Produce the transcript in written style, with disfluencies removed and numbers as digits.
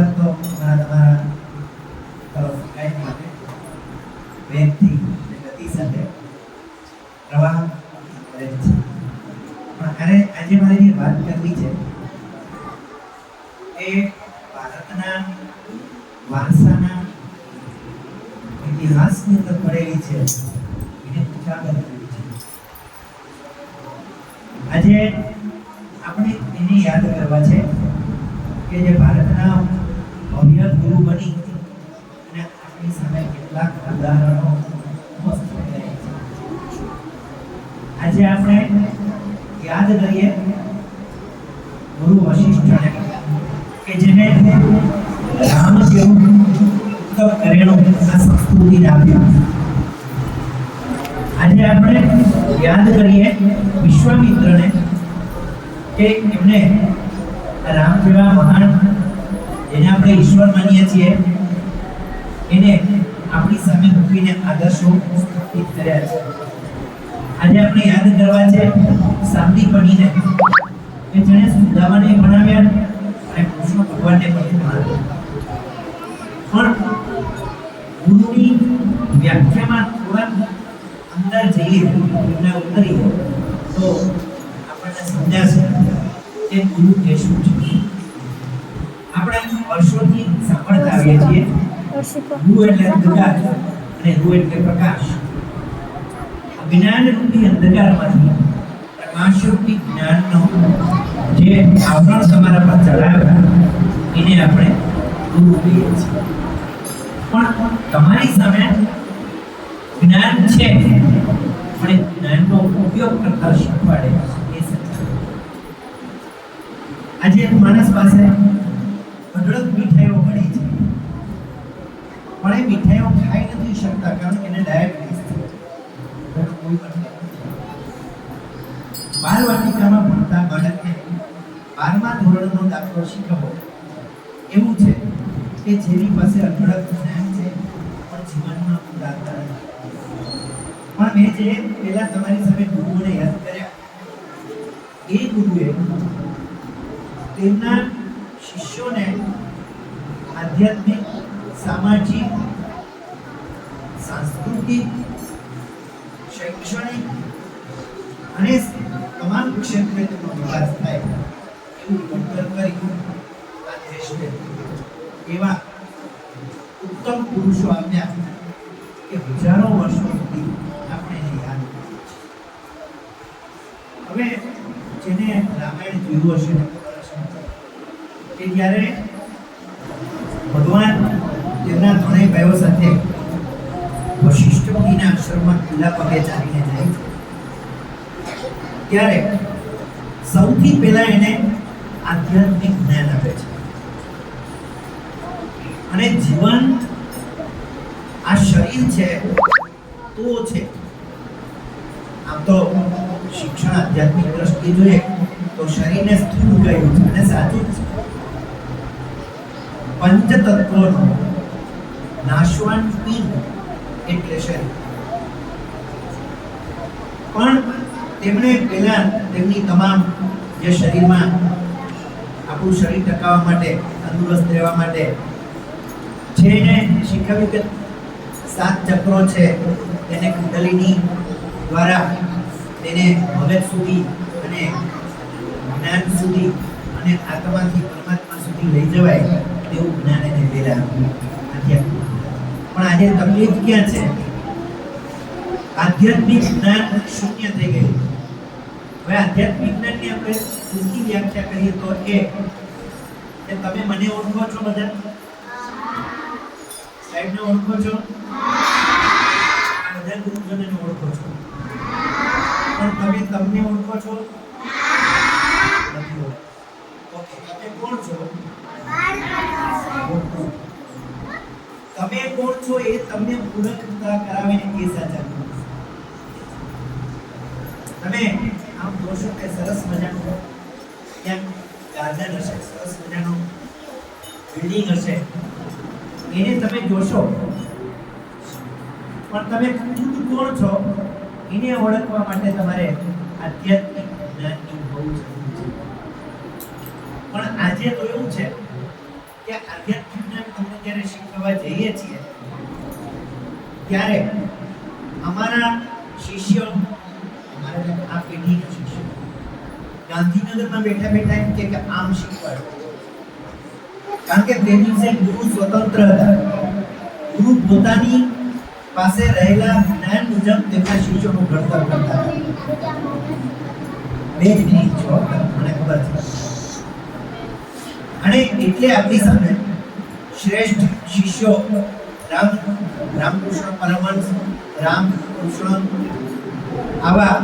શરૂઆત તો તમારા તરફ કાંઈ માટે વેગથી ગતિ સાથે પ્રવાહ કરે છે. પણ આજે મારે જે વાત કરવી છે એ ભારતના વારસાના ઇતિહાસની અંદર પડેલી છે, એને ઉજાગર કરવી છે. આજે આપણે એને યાદ કરવા છે કે જે ભારતના ભવ્ય ગુરુ બની અને આપણી સામે કેટલાક ઉદાહરણો મસ્ત થયા છે. આજે આપણે યાદ કરીએ ગુરુ વશિષ્ઠને કે જેને રામ જેવું ઉત્તમ કરેલું આ સંસ્કૃતિ આપ્યું. આજે આપણે યાદ કરીએ વિશ્વામિત્રને કે એમને રામ જેવા મહાન જેને આપણે ઈશ્વર માનીએ છીએ એને આપણી સામે મૂકીને આદર્શો સ્થાપિત કર્યા છે. આજે આપણે યાદ કરવા છે સાંદીપનીને કે જેણે સુદામાને ભણાવ્યા અને કૃષ્ણ ભગવાનને પણ ભણાવ્યા. પણ ગુરુની વ્યાખ્યામાં થોડા અંદર જઈએ એમને ઉતરીએ તો આપણને સમજાશે કે ગુરુ કે શું છે. આપણે વર્ષોથી સાંભળતા આવીએ છીએ ગુરુ એટલે અંધકાર અને ગુરુ એટલે પ્રકાશ. જ્ઞાન રૂપી અંધકારમાંથી પ્રકાશરૂપી જ્ઞાનનો જે આવરણ તમારા પર ચડાવ્યા એને આપણે ગુરુ કહીએ છીએ. પણ તમારી સામે જ્ઞાન છે પણ જ્ઞાનનો ઉપયોગ કરતા શીખવાડે એ સત્ય. આજે માણસ પાસે અઢળક મીઠાઈઓ મળી છે પણ એ મીઠાઈઓ ખાઈ નથી શકતા કારણ કે એને ડાયાબિટીસ છે. બાલવાટિકામાં ભણતા બાળકને 12મા ધોરણનો દાખલો શીખવો એવું છે કે જેની પાસે અઢળક જ્ઞાન છે પણ જીવનમાં ઉદારતા નથી. પણ મેં જે પહેલા તમારી સામે ગુરુઓને યાદ કર્યા એ ગુરુએ તેમના શિષ્યોને આધ્યાત્મિક, સામાજિક, સાંસ્કૃતિક, શૈક્ષણિક અને તમામ ક્ષેત્રે તેનો વિકાસ થાય એવું ઘડતર કરી આ દેશને એવા ઉત્તમ પુરુષો આપ્યા કે હજારો વર્ષો સુધી આપણે એને યાદ કરીએ છીએ. હવે જેને રામાયણ જોયું હશે ને ખબર હશે કે જ્યારે ભગવાન તેમના ત્રણેય ભાઈઓ સાથે વશિષ્ઠ મુનિના આશ્રમમાં ખુલ્લા પગે ચાલીને જાય છે ત્યારે સૌથી પહેલા એને આધ્યાત્મિક જ્ઞાન આપે છે અને જીવન આ શરીર છે તો છે. આમ તો શિક્ષણ આધ્યાત્મિક દ્રષ્ટિએ જોઈએ તો શરીરને સ્થૂળ કહ્યું છે અને સાચું છે. પંચતત્વોનો નાશવાન પિંડ એટલે શરીર. પણ તેમણે પહેલા તેમની તમામ જે શરીરમાં આપણું શરીર ટકાવવા માટે, તંદુરસ્ત રહેવા માટે છે એને શીખવ્યું કે 7 ચક્રો છે તેને કુંડલિની દ્વારા તેને મગજ સુધી અને જ્ઞાન સુધી અને આત્માથી પરમાત્મા સુધી લઈ જવાય તેવું જ્ઞાન એને પહેલા આપ્યું. પણ આજે તકલીફ ક્યાં છે? આધ્યાત્મિક જ્ઞાન શૂન્ય થઈ ગયું. હવે આધ્યાત્મિક જ્ઞાનની આપણે ટૂંકી વ્યાખ્યા કરીએ તો એ કે તમે મને ઓળખો છો બધા? સાહેબને ઓળખો છો? બધા ગુરુજનોને ઓળખો છો? પણ તમે તમને ઓળખો છો? નથી ઓળખો. ઓકે, તમે કોણ છો? તમે કોણ છો એ તમને ઓળખતા કરાવીને એ સાચા ગુરુ. તમે આમ જોશો કે સરસ મજાનું ક્યાંક ગાર્ડન હશે, સરસ મજાનું બિલ્ડિંગ હશે, એને તમે જોશો પણ તમે ખુદ કોણ છો એને ઓળખવા માટે તમારે આધ્યાત્મિક જ્ઞાનની બહુ જરૂર છે. પણ આજે તો એવું છે કે કે આધ્યાત્મિક જ્ઞાન તમને જ્યારે શીખવવા જઈએ છીએ ત્યારે અમારા શિષ્યો, અમારા આ પેઢીના શિષ્યો ગાંધીનગરમાં બેઠા બેઠા એમ કે આમ શીખવાડો, કારણ કે તે દિવસે ગુરુ સ્વતંત્ર હતા. ગુરુ પોતાની પાસે રહેલા જ્ઞાન મુજબ તેમના શિષ્યોનું ઘડતર કરતા હતા. બે જ મિનિટ છો, મને ખબર છે. અને એટલે આપણી સામે શ્રેષ્ઠ શિષ્યો રામકૃષ્ણ પરમહંસ, રામકૃષ્ણ આવા